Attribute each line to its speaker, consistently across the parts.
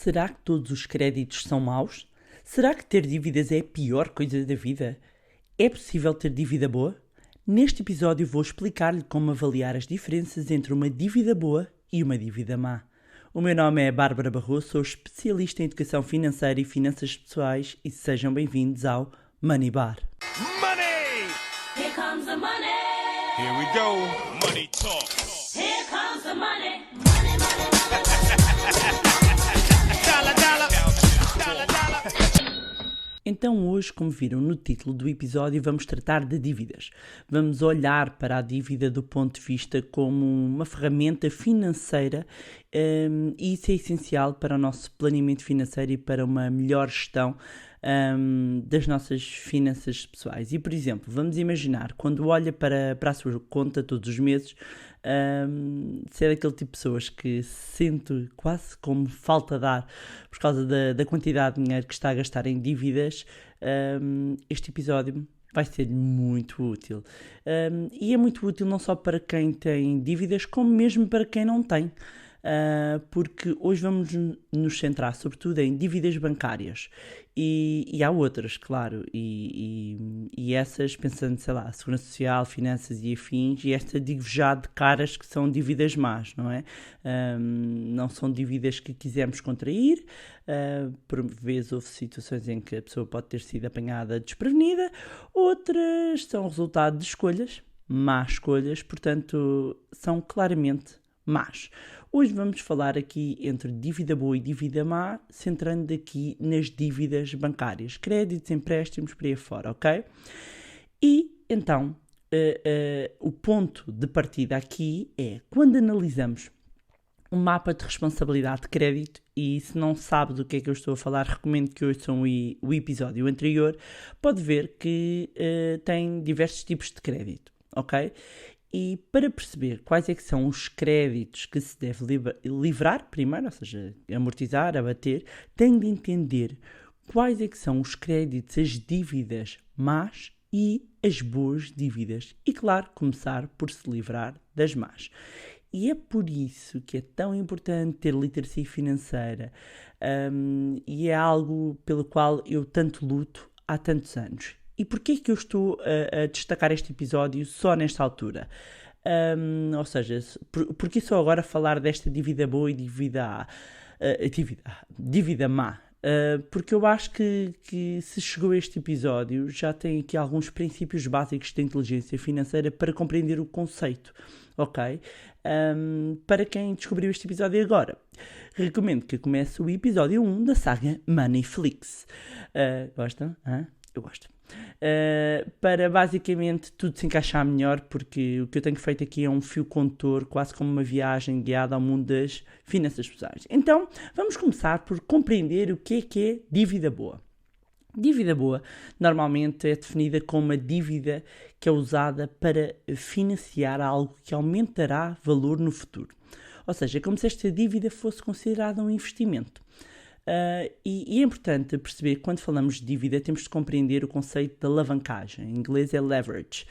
Speaker 1: Será que todos os créditos são maus? Será que ter dívidas é a pior coisa da vida? É possível ter dívida boa? Neste episódio vou explicar-lhe como avaliar as diferenças entre uma dívida boa e uma dívida má. O meu nome é Bárbara Barroso, sou especialista em educação financeira e finanças pessoais e sejam bem-vindos ao Money Bar.
Speaker 2: Money!
Speaker 3: Here comes the money.
Speaker 2: Here we go. Money talk.
Speaker 3: Here comes the money. Money, money, money.
Speaker 2: Dollar, dollar. Dollar, dollar.
Speaker 1: Então hoje, como viram no título do episódio, vamos tratar de dívidas. Vamos olhar para a dívida do ponto de vista como uma ferramenta financeira e isso é essencial para o nosso planeamento financeiro e para uma melhor gestão das nossas finanças pessoais. E, por exemplo, vamos imaginar, quando olha para a sua conta todos os meses, se é daquele tipo de pessoas que se sente quase como falta de ar por causa da quantidade de dinheiro que está a gastar em dívidas, este episódio vai ser muito útil. E é muito útil não só para quem tem dívidas, como mesmo para quem não tem. Porque hoje vamos nos centrar sobretudo em dívidas bancárias e há outras, claro, e essas, pensando, sei lá, segurança social, finanças e afins, e esta digo já de caras que são dívidas más, não é? Não são dívidas que quisemos contrair, por vezes houve situações em que a pessoa pode ter sido apanhada desprevenida, outras são resultado de escolhas, más escolhas, portanto são claramente más. Hoje vamos falar aqui entre dívida boa e dívida má, centrando aqui nas dívidas bancárias, créditos, empréstimos, por aí fora, ok? E então, o ponto de partida aqui é, quando analisamos um mapa de responsabilidade de crédito, e se não sabe do que é que eu estou a falar, recomendo que ouçam o episódio anterior, pode ver que tem diversos tipos de crédito, ok? E para perceber quais é que são os créditos que se deve livrar primeiro, ou seja, amortizar, abater, tem de entender quais é que são os créditos, as dívidas más e as boas dívidas. E claro, começar por se livrar das más. E é por isso que é tão importante ter literacia financeira e é algo pelo qual eu tanto luto há tantos anos. E porquê que eu estou a destacar este episódio só nesta altura? Ou seja, porquê só agora falar desta dívida boa e dívida má? Porque eu acho que se chegou a este episódio já tem aqui alguns princípios básicos de inteligência financeira para compreender o conceito, ok? Para quem descobriu este episódio agora, recomendo que comece o episódio 1 da saga Moneyflix. Gostam? Eu gosto. Para basicamente tudo se encaixar melhor, porque o que eu tenho feito aqui é um fio condutor, quase como uma viagem guiada ao mundo das finanças pessoais. Então, vamos começar por compreender o que é dívida boa. Dívida boa normalmente é definida como uma dívida que é usada para financiar algo que aumentará valor no futuro. Ou seja, é como se esta dívida fosse considerada um investimento. E é importante perceber que quando falamos de dívida temos de compreender o conceito de alavancagem, em inglês é leverage,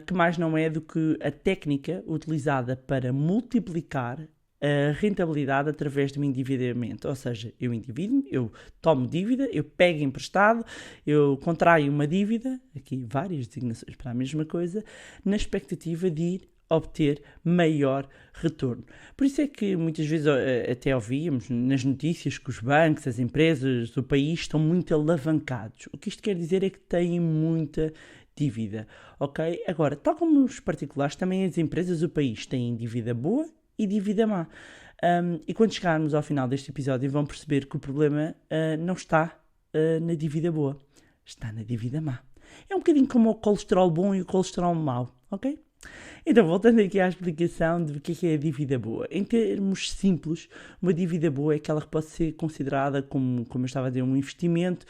Speaker 1: que mais não é do que a técnica utilizada para multiplicar a rentabilidade através de um endividamento. Ou seja, eu endivido-me, eu tomo dívida, eu pego emprestado, eu contraio uma dívida, aqui várias designações para a mesma coisa, na expectativa de ir obter maior retorno. Por isso é que muitas vezes até ouvíamos nas notícias que os bancos, as empresas, o país estão muito alavancados. O que isto quer dizer é que têm muita dívida, ok? Agora, tal como os particulares, também as empresas do país têm dívida boa e dívida má. E quando chegarmos ao final deste episódio vão perceber que o problema não está na dívida boa, está na dívida má. É um bocadinho como o colesterol bom e o colesterol mau, ok? Então, voltando aqui à explicação do que é a dívida boa. Em termos simples, uma dívida boa é aquela que pode ser considerada como eu estava a dizer, um investimento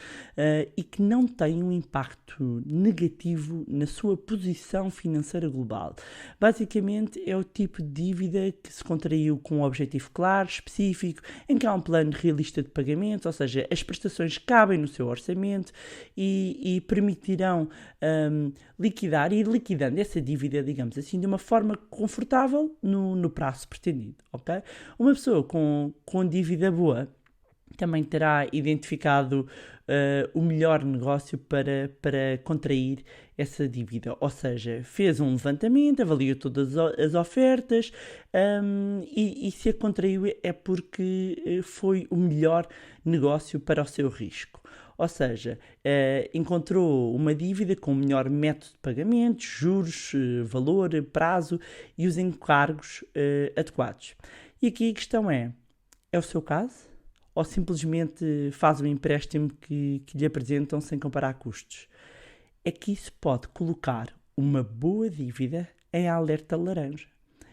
Speaker 1: e que não tem um impacto negativo na sua posição financeira global. Basicamente, é o tipo de dívida que se contraiu com um objetivo claro, específico, em que há um plano realista de pagamento, ou seja, as prestações cabem no seu orçamento e permitirão liquidar e ir liquidando essa dívida, digamos assim, de uma forma confortável no prazo pretendido, ok? Uma pessoa com dívida boa também terá identificado o melhor negócio para contrair essa dívida. Ou seja, fez um levantamento, avaliou todas as ofertas e se a contraiu é porque foi o melhor negócio para o seu risco. Ou seja, encontrou uma dívida com o melhor método de pagamento, juros, valor, prazo e os encargos adequados. E aqui a questão é o seu caso? Ou simplesmente faz um empréstimo que lhe apresentam sem comparar custos? É que isso pode colocar uma boa dívida em alerta laranja.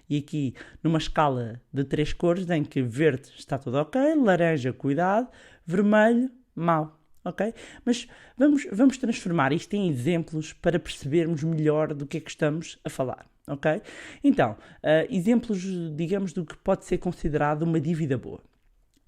Speaker 1: E aqui, numa escala de 3 cores, em que verde está tudo ok, laranja, cuidado, vermelho, mau. Ok? Mas vamos transformar isto em exemplos para percebermos melhor do que é que estamos a falar. Ok? Então, exemplos, digamos, do que pode ser considerado uma dívida boa.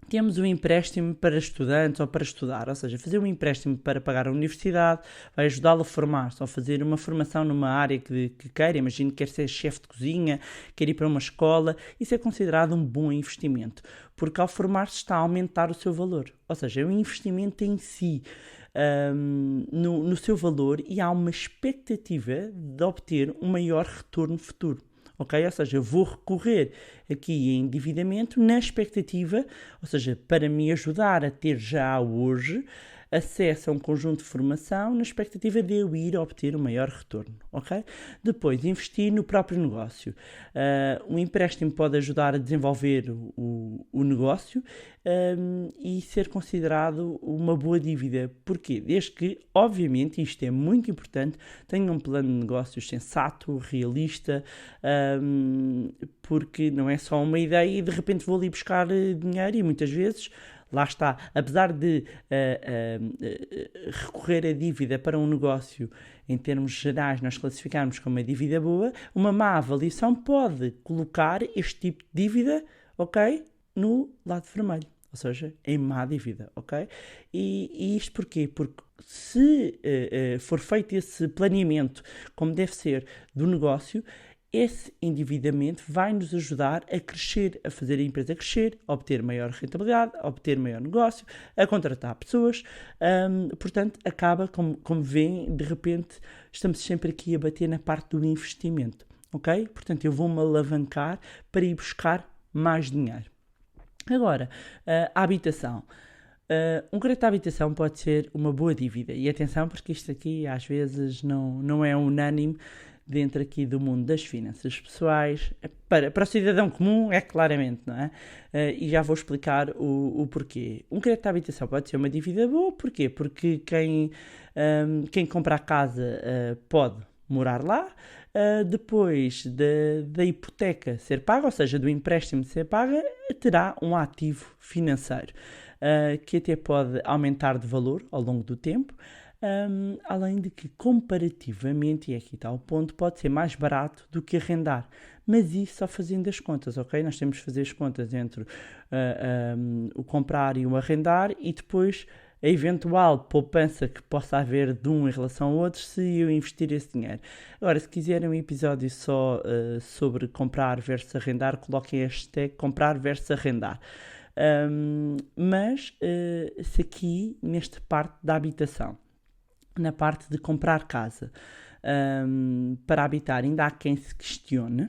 Speaker 1: Temos um empréstimo para estudantes ou para estudar, ou seja, fazer um empréstimo para pagar a universidade vai ajudá-lo a formar-se ou fazer uma formação numa área que queira. Imagine que quer ser chefe de cozinha, quer ir para uma escola. Isso é considerado um bom investimento, porque ao formar-se está a aumentar o seu valor, ou seja, é um investimento em si, no seu valor, e há uma expectativa de obter um maior retorno futuro. Ok? Ou seja, eu vou recorrer aqui em endividamento na expectativa, ou seja, para me ajudar a ter já hoje acesso a um conjunto de formação na expectativa de eu ir obter um maior retorno, ok? Depois, investir no próprio negócio. Um empréstimo pode ajudar a desenvolver o negócio e ser considerado uma boa dívida. Porquê? Desde que, obviamente, isto é muito importante, tenha um plano de negócios sensato, realista, porque não é só uma ideia e de repente vou ali buscar dinheiro e muitas vezes... Lá está, apesar de recorrer à dívida para um negócio, em termos gerais, nós classificarmos como uma dívida boa, uma má avaliação pode colocar este tipo de dívida, ok, no lado vermelho, ou seja, em má dívida, ok? E isto porquê? Porque se for feito esse planeamento como deve ser do negócio, esse endividamento vai nos ajudar a crescer, a fazer a empresa crescer, a obter maior rentabilidade, a obter maior negócio, a contratar pessoas. Portanto, acaba, como veem, de repente, estamos sempre aqui a bater na parte do investimento. Ok? Portanto, eu vou-me alavancar para ir buscar mais dinheiro. Agora, a habitação. Um crédito à habitação pode ser uma boa dívida. E atenção, porque isto aqui às vezes não é unânime dentro aqui do mundo das finanças pessoais. Para o cidadão comum é claramente, não é? E já vou explicar o porquê. Um crédito à habitação pode ser uma dívida boa, porquê? Porque quem compra a casa pode morar lá, depois da hipoteca ser paga, ou seja, do empréstimo ser paga, terá um ativo financeiro que até pode aumentar de valor ao longo do tempo. Além de que, comparativamente, e aqui está o ponto, pode ser mais barato do que arrendar. Mas isso só fazendo as contas, ok? Nós temos que fazer as contas entre o comprar e o arrendar e depois a eventual poupança que possa haver de um em relação ao outro se eu investir esse dinheiro. Agora, se quiserem um episódio só sobre comprar versus arrendar, coloquem a hashtag comprar versus arrendar. Mas se aqui, nesta parte da habitação, na parte de comprar casa para habitar, ainda há quem se questione: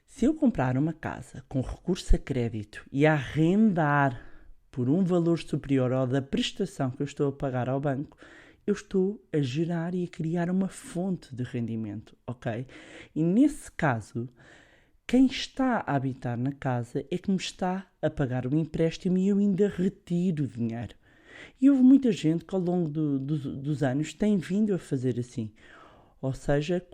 Speaker 1: se eu comprar uma casa com recurso a crédito e arrendar por um valor superior ao da prestação que eu estou a pagar ao banco, eu estou a gerar e a criar uma fonte de rendimento, ok? E nesse caso, quem está a habitar na casa é que me está a pagar o empréstimo e eu ainda retiro o dinheiro. E houve muita gente que ao longo dos anos tem vindo a fazer assim. Ou seja,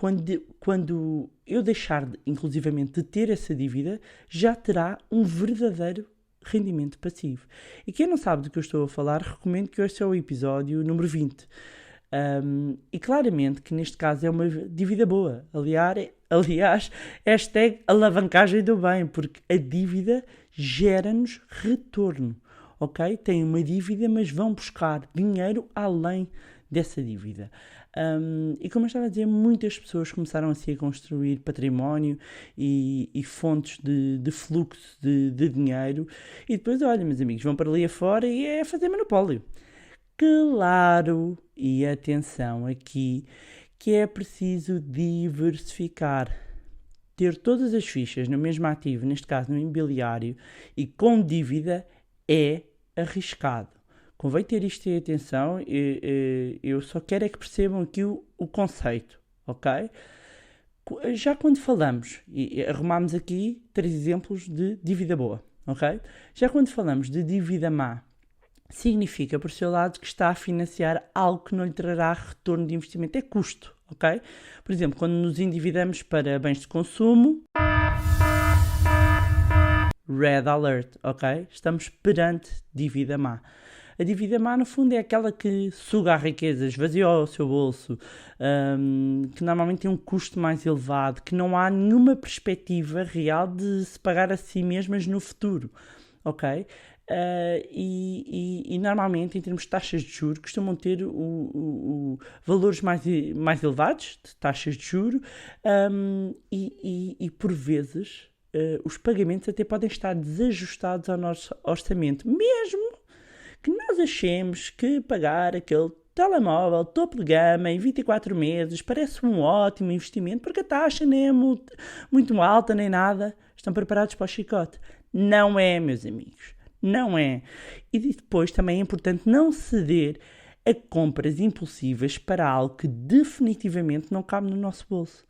Speaker 1: quando eu deixar, inclusivamente, de ter essa dívida, já terá um verdadeiro rendimento passivo. E quem não sabe do que eu estou a falar, recomendo que ouça o episódio número 20. E claramente que neste caso é uma dívida boa. Aliás, hashtag alavancagem do bem, porque a dívida gera-nos retorno. Ok? Têm uma dívida, mas vão buscar dinheiro além dessa dívida. E como eu estava a dizer, muitas pessoas começaram assim a construir património e fontes de fluxo de dinheiro, e depois, olha, meus amigos, vão para ali afora e é fazer monopólio. Claro, e atenção aqui, que é preciso diversificar. Ter todas as fichas no mesmo ativo, neste caso no imobiliário, e com dívida é arriscado. Convém ter isto em atenção, eu só quero é que percebam aqui o conceito, ok? Já quando falamos, e arrumamos aqui 3 exemplos de dívida boa, ok? Já quando falamos de dívida má, significa, por seu lado, que está a financiar algo que não lhe trará retorno de investimento, é custo, ok? Por exemplo, quando nos endividamos para bens de consumo, red alert, ok? Estamos perante dívida má. A dívida má, no fundo, é aquela que suga a riqueza, esvazia o seu bolso, que normalmente tem um custo mais elevado, que não há nenhuma perspectiva real de se pagar a si mesmas no futuro, ok? E normalmente, em termos de taxas de juros, costumam ter valores mais elevados de taxas de juros, e por vezes os pagamentos até podem estar desajustados ao nosso orçamento, mesmo que nós achemos que pagar aquele telemóvel topo de gama em 24 meses parece um ótimo investimento, porque a taxa nem é muito alta nem nada. Estão preparados para o chicote? Não é, meus amigos. Não é. E depois também é importante não ceder a compras impulsivas para algo que definitivamente não cabe no nosso bolso.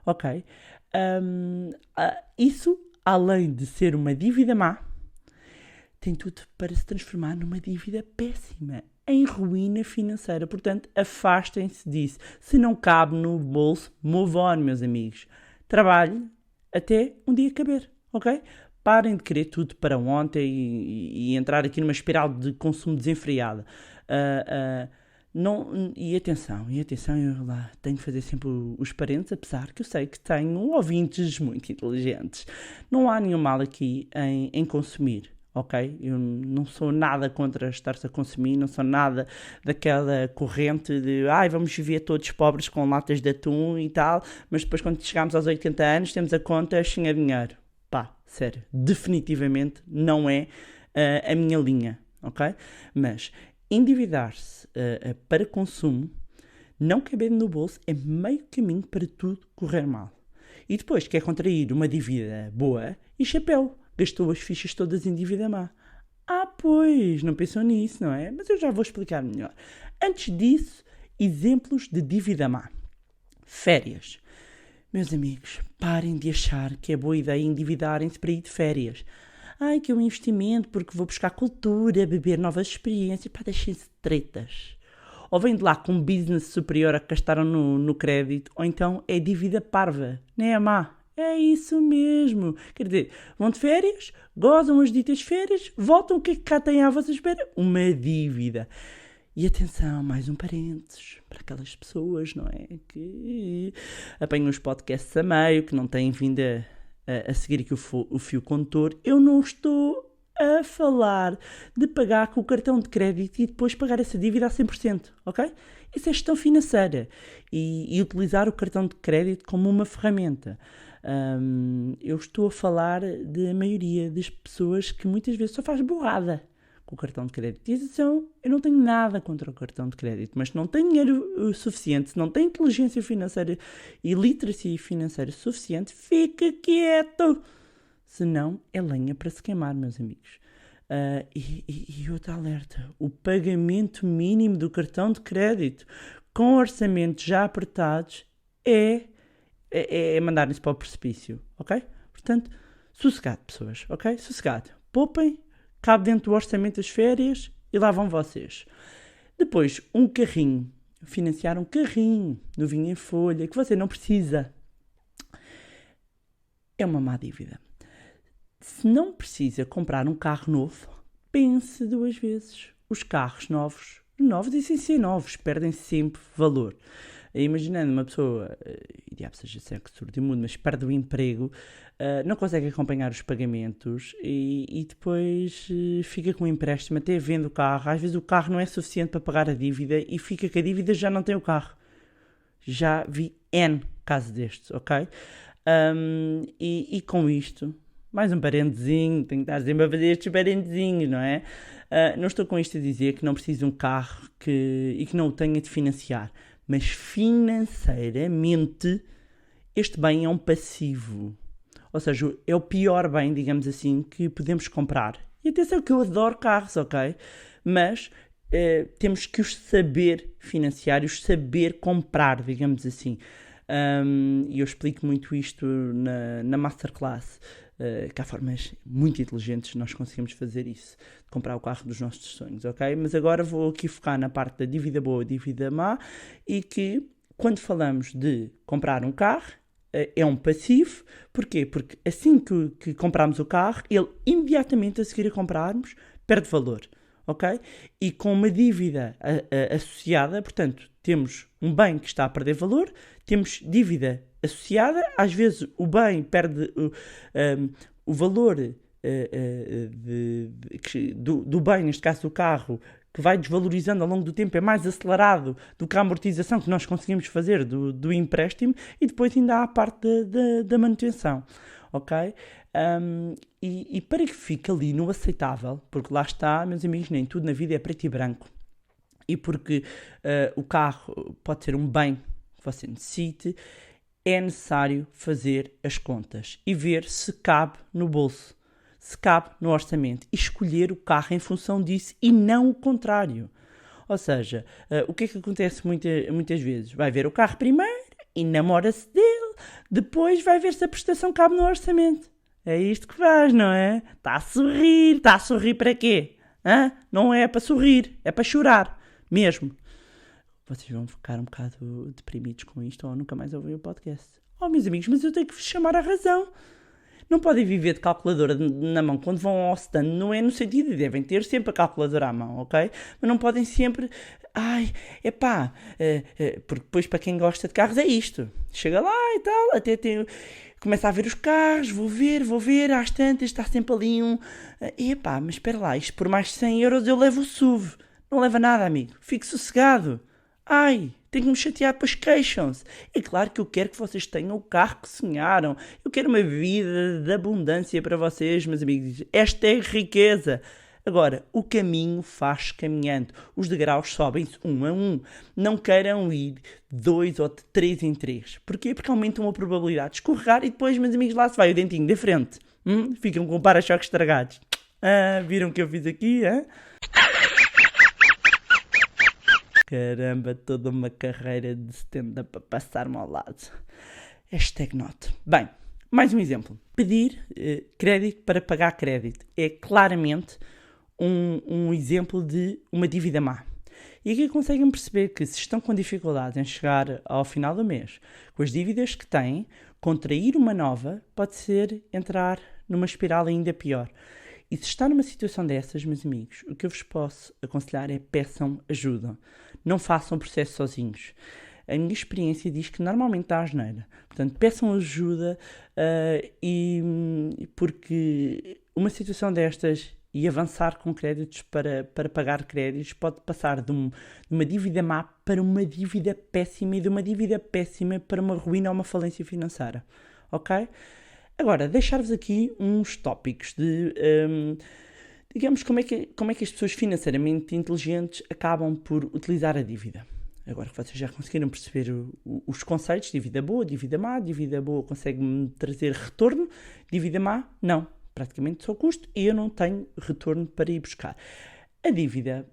Speaker 1: Ok? Isso, além de ser uma dívida má, tem tudo para se transformar numa dívida péssima, em ruína financeira. Portanto, afastem-se disso. Se não cabe no bolso, move on, meus amigos. Trabalhe até um dia caber, ok? Parem de querer tudo para ontem e entrar aqui numa espiral de consumo desenfreada. E atenção, eu lá tenho que fazer sempre os parênteses, apesar que eu sei que tenho ouvintes muito inteligentes. Não há nenhum mal aqui em consumir, ok? Eu não sou nada contra estar-se a consumir, não sou nada daquela corrente de vamos viver todos pobres com latas de atum e tal, mas depois quando chegamos aos 80 anos temos a conta cheia de dinheiro. Pá, sério, definitivamente não é a minha linha, ok? Mas endividar-se para consumo, não cabendo no bolso, é meio caminho para tudo correr mal. E depois quer contrair uma dívida boa e chapéu, gastou as fichas todas em dívida má. Pois, não pensou nisso, não é? Mas eu já vou explicar melhor. Antes disso, exemplos de dívida má. Férias. Meus amigos, parem de achar que é boa ideia endividarem-se para ir de férias. Que é um investimento porque vou buscar cultura, beber novas experiências. Deixem-se de tretas. Ou vêm de lá com um business superior a que gastaram no crédito, ou então é dívida parva, nem é má. É isso mesmo. Quer dizer, vão de férias, gozam as ditas férias, voltam, o que é que cá têm à vossa espera? Uma dívida. E atenção, mais um parênteses, para aquelas pessoas, não é? Que apanham os podcasts a meio, que não têm vindo a seguir aqui o fio condutor. Eu não estou a falar de pagar com o cartão de crédito e depois pagar essa dívida a 100%, ok? Isso é gestão financeira e utilizar o cartão de crédito como uma ferramenta. Eu estou a falar da maioria das pessoas que muitas vezes só faz borrada com o cartão de crédito. E atenção, eu não tenho nada contra o cartão de crédito, mas se não tem dinheiro suficiente, se não tem inteligência financeira e literacia financeira suficiente, fica quieto. Senão é lenha para se queimar, meus amigos. E outro alerta, o pagamento mínimo do cartão de crédito com orçamentos já apertados é mandarem-se para o precipício, ok? Portanto, sossegado, pessoas, ok? Sossegado. Poupem, cabe dentro do orçamento das férias e lá vão vocês. Depois, um carrinho. Financiar um carrinho, novinho em folha, que você não precisa. É uma má dívida. Se não precisa comprar um carro novo, pense 2 vezes. Os carros novos e sem ser novos, perdem sempre valor. Imaginando uma pessoa, e diabo seja sempre surdo e mudo, mas perde o emprego, não consegue acompanhar os pagamentos e depois fica com um empréstimo, até vende o carro. Às vezes o carro não é suficiente para pagar a dívida e fica que a dívida já não tem o carro. Já vi N casos destes, ok? E com isto, mais um parentezinho, tenho que estar sempre a fazer estes parentezinhos, não é? Não estou com isto a dizer que não preciso de um carro e que não o tenha de financiar, mas financeiramente este bem é um passivo. Ou seja, é o pior bem, digamos assim, que podemos comprar. E atenção que eu adoro carros, ok? Mas temos que os saber financiar, os saber comprar, digamos assim. E eu explico muito isto na Masterclass, que há formas muito inteligentes de nós conseguimos fazer isso, de comprar o carro dos nossos sonhos, ok? Mas agora vou aqui focar na parte da dívida boa e dívida má, e que quando falamos de comprar um carro, é um passivo. Porquê? Porque assim que compramos o carro, ele imediatamente a seguir a comprarmos perde valor, ok? E com uma dívida associada, portanto, temos um bem que está a perder valor, temos dívida associada, às vezes o bem perde o valor do bem, neste caso do carro, que vai desvalorizando ao longo do tempo, é mais acelerado do que a amortização que nós conseguimos fazer do empréstimo, e depois ainda há a parte da manutenção, ok? E para que fique ali no aceitável, porque lá está, meus amigos, nem tudo na vida é preto e branco, e porque o carro pode ser um bem que você necessite, é necessário fazer as contas e ver se cabe no bolso, se cabe no orçamento, e escolher o carro em função disso e não o contrário. Ou seja, o que é que acontece muitas vezes? Vai ver o carro primeiro, enamora-se dele, depois vai ver se a prestação cabe no orçamento. É isto que faz, não é? Está a sorrir para quê? Não é para sorrir, é para chorar, mesmo. Vocês vão ficar um bocado deprimidos com isto ou nunca mais ouvem o podcast. Oh, meus amigos, mas eu tenho que vos chamar à razão. Não podem viver de calculadora na mão quando vão ao stand, não é no sentido de devem ter sempre a calculadora à mão, ok? Mas não podem sempre... porque depois para quem gosta de carros é isto. Chega lá e tal, até tem... Começa a ver os carros, vou ver, às tantas está sempre ali um... mas espera lá, isto por mais de 100 euros eu levo o SUV. Não leva nada, amigo, fique sossegado. Tenho que me chatear, depois queixam-se. É claro que eu quero que vocês tenham o carro que sonharam. Eu quero uma vida de abundância para vocês, meus amigos. Esta é riqueza. Agora, o caminho faz caminhando. Os degraus sobem-se um a um. Não queiram ir 2 ou 3 em 3. Porquê? Porque aumentam a probabilidade de escorregar e depois, meus amigos, lá se vai o dentinho da frente. Ficam com para-choques estragados. Viram o que eu fiz aqui, Caramba, toda uma carreira de stand-up para passar-me ao lado. #not. Bem, mais um exemplo. Pedir crédito para pagar crédito é claramente um exemplo de uma dívida má. E aqui conseguem perceber que se estão com dificuldades em chegar ao final do mês com as dívidas que têm, contrair uma nova pode ser entrar numa espiral ainda pior. E se está numa situação dessas, meus amigos, o que eu vos posso aconselhar é peçam ajuda. Não façam o processo sozinhos. A minha experiência diz que normalmente dá asneira. Portanto, peçam ajuda porque uma situação destas e avançar com créditos para pagar créditos pode passar de uma dívida má para uma dívida péssima e de uma dívida péssima para uma ruína ou uma falência financeira. Ok? Agora, deixar-vos aqui uns tópicos de, digamos, como é que as pessoas financeiramente inteligentes acabam por utilizar a dívida. Agora que vocês já conseguiram perceber os conceitos, dívida boa consegue-me trazer retorno, dívida má, não, praticamente só custo e eu não tenho retorno para ir buscar. A dívida,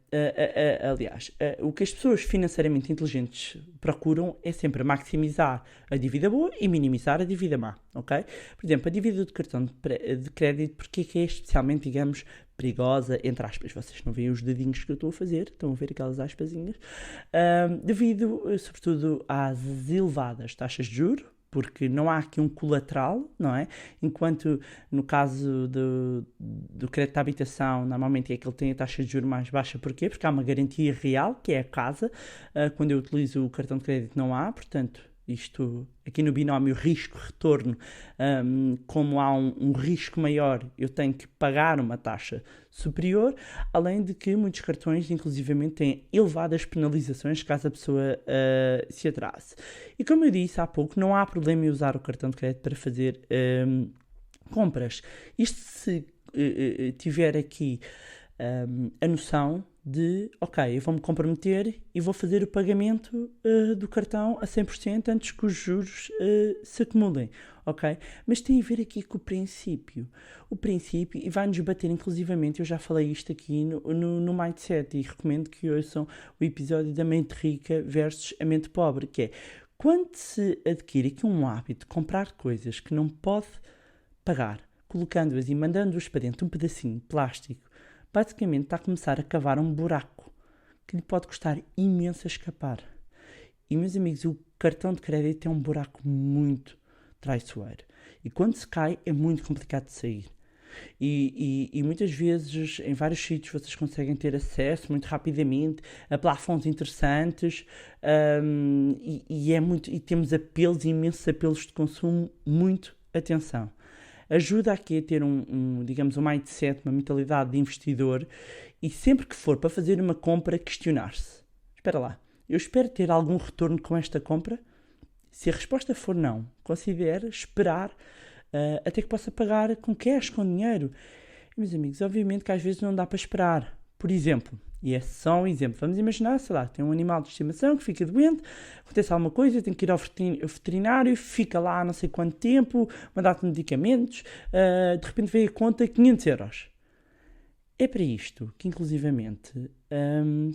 Speaker 1: aliás, o que as pessoas financeiramente inteligentes procuram é sempre maximizar a dívida boa e minimizar a dívida má, ok? Por exemplo, a dívida do cartão de crédito, porque é que é especialmente, digamos, perigosa, entre aspas, vocês não veem os dedinhos que eu estou a fazer, estão a ver aquelas aspasinhas, devido, sobretudo, às elevadas taxas de juros, porque não há aqui um colateral, não é? Enquanto no caso do crédito de habitação, normalmente é que ele tem a taxa de juros mais baixa. Porquê? Porque há uma garantia real, que é a casa. Quando eu utilizo o cartão de crédito não há, portanto, isto aqui no binómio risco-retorno, como há um risco maior, eu tenho que pagar uma taxa superior, além de que muitos cartões, inclusivamente, têm elevadas penalizações caso a pessoa se atrase. E como eu disse há pouco, não há problema em usar o cartão de crédito para fazer compras. Isto se tiver aqui a noção de, ok, eu vou-me comprometer e vou fazer o pagamento do cartão a 100% antes que os juros se acumulem, ok? Mas tem a ver aqui com o princípio. O princípio, e vai-nos bater inclusivamente, eu já falei isto aqui no Mindset, e recomendo que ouçam o episódio da mente rica versus a mente pobre, que é, quando se adquire aqui um hábito de comprar coisas que não pode pagar, colocando-as e mandando-as para dentro de um pedacinho de plástico, basicamente está a começar a cavar um buraco que lhe pode custar imenso a escapar. E, meus amigos, o cartão de crédito é um buraco muito traiçoeiro. E quando se cai, é muito complicado de sair. E muitas vezes, em vários sítios, vocês conseguem ter acesso muito rapidamente a plafons interessantes e temos apelos, imensos apelos de consumo. Muito atenção. Ajuda aqui a ter digamos, um mindset, uma mentalidade de investidor, e sempre que for para fazer uma compra, questionar-se. Espera lá, eu espero ter algum retorno com esta compra? Se a resposta for não, considere esperar até que possa pagar com cash, com dinheiro. E, meus amigos, obviamente que às vezes não dá para esperar. Por exemplo, e é só um exemplo, vamos imaginar, sei lá, tem um animal de estimação que fica doente, acontece alguma coisa, tem que ir ao veterinário, fica lá não sei quanto tempo, uma data de medicamentos, de repente veio a conta 500 euros. É para isto que, inclusivamente,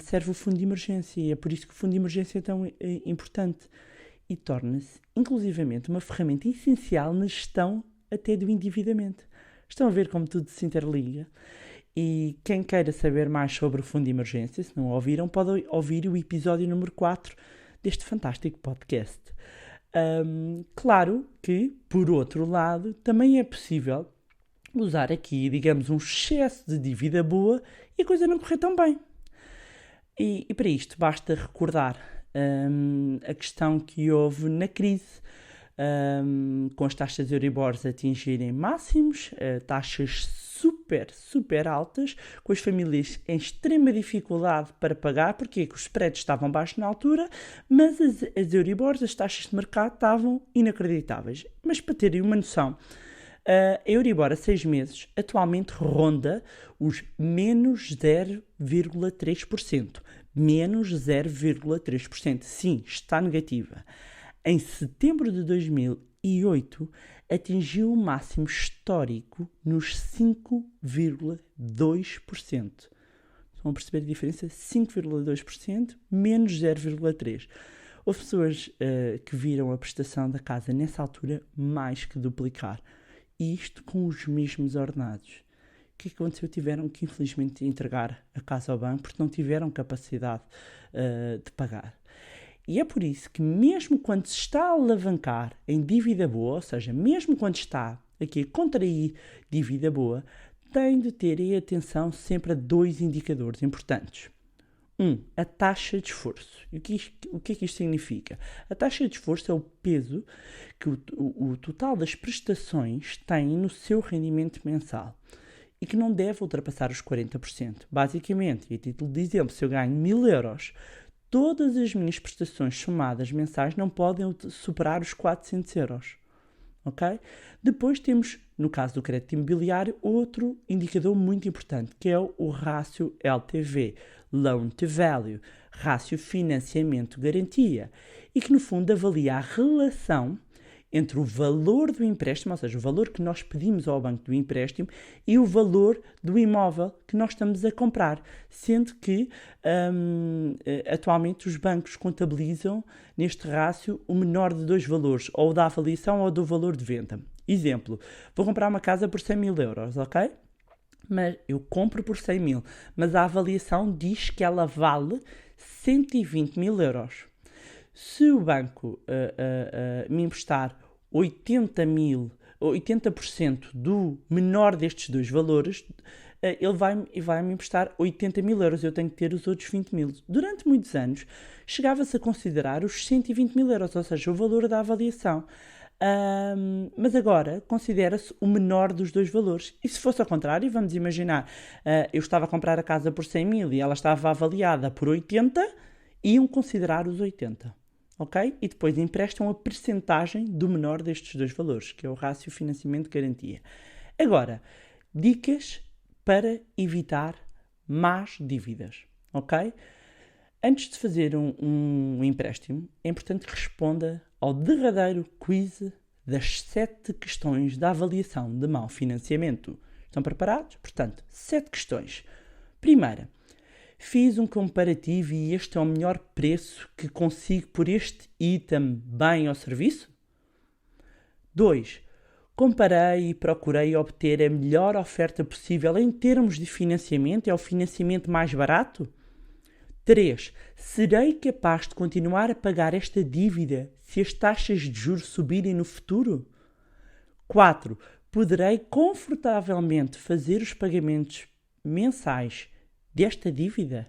Speaker 1: serve o fundo de emergência, e é por isso que o fundo de emergência é tão importante e torna-se, inclusivamente, uma ferramenta essencial na gestão até do endividamento. Estão a ver como tudo se interliga? E quem queira saber mais sobre o fundo de emergência, se não ouviram, pode ouvir o episódio número 4 deste fantástico podcast. Claro que, por outro lado, também é possível usar aqui, digamos, um excesso de dívida boa e a coisa não correr tão bem. E para isto basta recordar a questão que houve na crise, com as taxas Euribor a atingirem máximos, taxas super altas, com as famílias em extrema dificuldade para pagar, porque os spreads estavam baixos na altura, mas as Euribor, as taxas de mercado, estavam inacreditáveis. Mas para terem uma noção, a Euribor a 6 meses atualmente ronda os menos 0,3%. Menos 0,3%. Sim, está negativa. Em setembro de 2008, atingiu o máximo histórico nos 5,2%. Estão a perceber a diferença? 5,2% menos 0,3%. Houve pessoas que viram a prestação da casa nessa altura mais que duplicar. E isto com os mesmos ordenados. O que aconteceu? Tiveram que, infelizmente, entregar a casa ao banco porque não tiveram capacidade de pagar. E é por isso que, mesmo quando se está a alavancar em dívida boa, ou seja, mesmo quando está aqui a contrair dívida boa, tem de ter em atenção sempre a 2 indicadores importantes. A taxa de esforço. E o que é que isto significa? A taxa de esforço é o peso que o total das prestações tem no seu rendimento mensal e que não deve ultrapassar os 40%. Basicamente, e a título de exemplo, se eu ganho 1.000 euros, todas as minhas prestações somadas mensais não podem superar os 400 euros. Ok? Depois temos, no caso do crédito imobiliário, outro indicador muito importante, que é o rácio LTV, Loan to Value, rácio financiamento-garantia, e que no fundo avalia a relação entre o valor do empréstimo, ou seja, o valor que nós pedimos ao banco do empréstimo, e o valor do imóvel que nós estamos a comprar, sendo que atualmente os bancos contabilizam neste rácio o menor de 2 valores, ou da avaliação ou do valor de venda. Exemplo, vou comprar uma casa por 100.000 euros, ok? Mas eu compro por 100.000, mas a avaliação diz que ela vale 120.000 euros. Se o banco me emprestar 80% do menor destes dois valores, ele vai-me emprestar 80 mil euros, eu tenho que ter os outros 20 mil. Durante muitos anos, chegava-se a considerar os 120 mil euros, ou seja, o valor da avaliação. Mas agora considera-se o menor dos dois valores. E se fosse ao contrário, vamos imaginar, eu estava a comprar a casa por 100 mil e ela estava avaliada por 80, iam considerar os 80. Ok? E depois emprestam a percentagem do menor destes dois valores, que é o rácio financiamento-garantia. Agora, dicas para evitar más dívidas. Ok? Antes de fazer um empréstimo, é importante que responda ao derradeiro quiz das 7 questões da avaliação de mau financiamento. Estão preparados? Portanto, 7 questões. Primeira, fiz um comparativo e este é o melhor preço que consigo por este item, bem ou serviço? 2. Comparei e procurei obter a melhor oferta possível em termos de financiamento. É o financiamento mais barato? 3. Serei capaz de continuar a pagar esta dívida se as taxas de juros subirem no futuro? 4. Poderei confortavelmente fazer os pagamentos mensais desta dívida?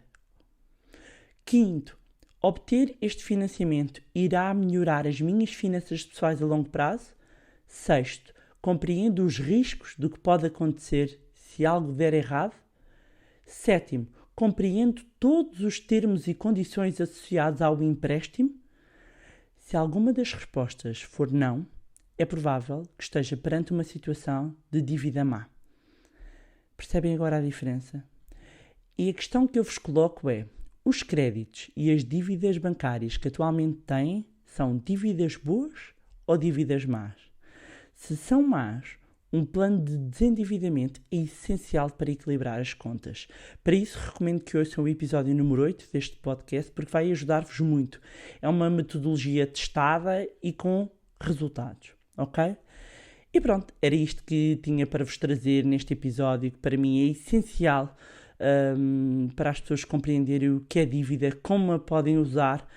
Speaker 1: 5. Obter este financiamento irá melhorar as minhas finanças pessoais a longo prazo? 6. Compreendo os riscos do que pode acontecer se algo der errado? 7. Compreendo todos os termos e condições associados ao empréstimo? Se alguma das respostas for não, é provável que esteja perante uma situação de dívida má. Percebem agora a diferença? E a questão que eu vos coloco é: os créditos e as dívidas bancárias que atualmente têm são dívidas boas ou dívidas más? Se são más, um plano de desendividamento é essencial para equilibrar as contas. Para isso, recomendo que ouçam o episódio número 8 deste podcast, porque vai ajudar-vos muito. É uma metodologia testada e com resultados, ok? E pronto, era isto que tinha para vos trazer neste episódio, que para mim é essencial para as pessoas compreenderem o que é dívida, como a podem usar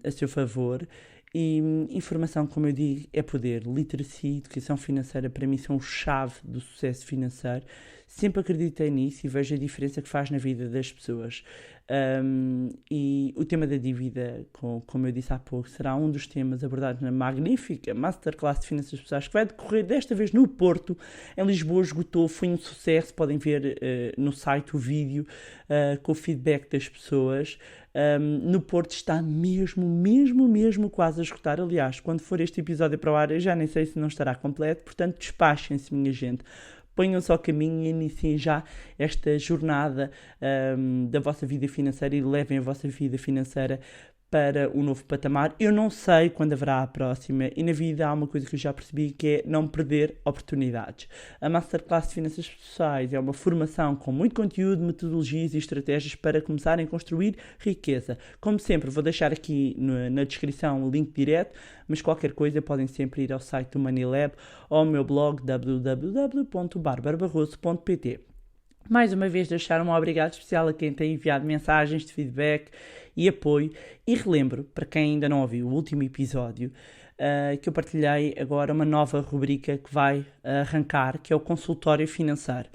Speaker 1: a seu favor. E informação, como eu digo, é poder. Literacia e educação financeira para mim são chave do sucesso financeiro. Sempre acreditei nisso e vejo a diferença que faz na vida das pessoas. E o tema da dívida, como eu disse há pouco, será um dos temas abordados na magnífica Masterclass de Finanças Pessoais, que vai decorrer desta vez no Porto. Em Lisboa esgotou, foi um sucesso. Podem ver no site o vídeo com o feedback das pessoas. No Porto está mesmo quase a esgotar. Aliás, quando for este episódio para o ar, eu já nem sei se não estará completo. Portanto, despachem-se, minha gente. Ponham-se ao caminho e iniciem já esta jornada da vossa vida financeira e levem a vossa vida financeira para um novo patamar. Eu não sei quando haverá a próxima e na vida há uma coisa que eu já percebi, que é não perder oportunidades. A Masterclass de Finanças Pessoais é uma formação com muito conteúdo, metodologias e estratégias para começarem a construir riqueza. Como sempre, vou deixar aqui na descrição o link direto, mas qualquer coisa podem sempre ir ao site do Money Lab ou ao meu blog www.barbarabarroso.pt. Mais uma vez deixar um obrigado especial a quem tem enviado mensagens de feedback e apoio. E relembro, para quem ainda não ouviu o último episódio, que eu partilhei agora uma nova rubrica que vai arrancar, que é o consultório financeiro.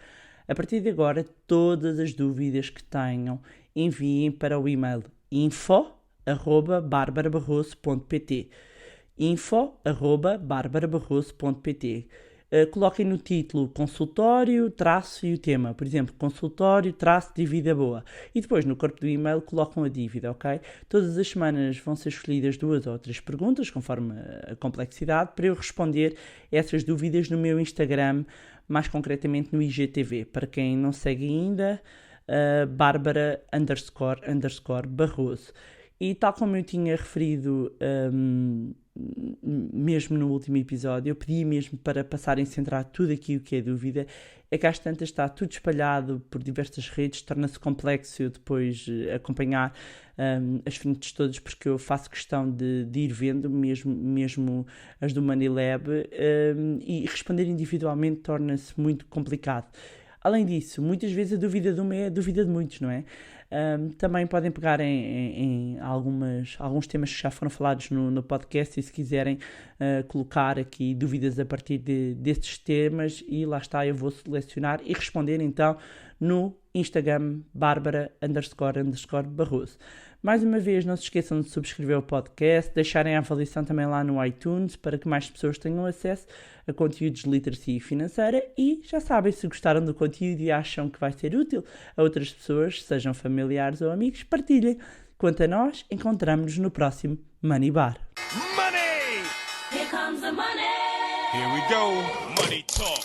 Speaker 1: A partir de agora, todas as dúvidas que tenham, enviem para o e-mail info@barbarabarroso.pt info@barbarabarroso.pt. Coloquem no título consultório, traço e o tema. Por exemplo, consultório, traço, dívida boa. E depois no corpo do e-mail colocam a dívida, ok? Todas as semanas vão ser escolhidas 2 ou 3 perguntas, conforme a complexidade, para eu responder essas dúvidas no meu Instagram, mais concretamente no IGTV. Para quem não segue ainda, Bárbara__Barroso. E tal como eu tinha referido mesmo no último episódio, eu pedi mesmo para passarem a centrar tudo aqui o que é dúvida. É que às tantas está tudo espalhado por diversas redes, torna-se complexo eu depois acompanhar as frentes todas, porque eu faço questão de ir vendo mesmo as do Money Lab, e responder individualmente torna-se muito complicado. Além disso, muitas vezes a dúvida de uma é a dúvida de muitos, não é? Também podem pegar em alguns temas que já foram falados no podcast, e se quiserem colocar aqui dúvidas a partir destes temas, e lá está, eu vou selecionar e responder então no Instagram Bárbara__Barroso. Mais uma vez, não se esqueçam de subscrever o podcast, deixarem a avaliação também lá no iTunes para que mais pessoas tenham acesso a conteúdos de literacia financeira, e já sabem, se gostaram do conteúdo e acham que vai ser útil a outras pessoas, sejam familiares ou amigos, partilhem. Quanto a nós, encontramos-nos no próximo Money Bar.
Speaker 2: Money!
Speaker 3: Here comes the money.
Speaker 2: Here we go. Money talk.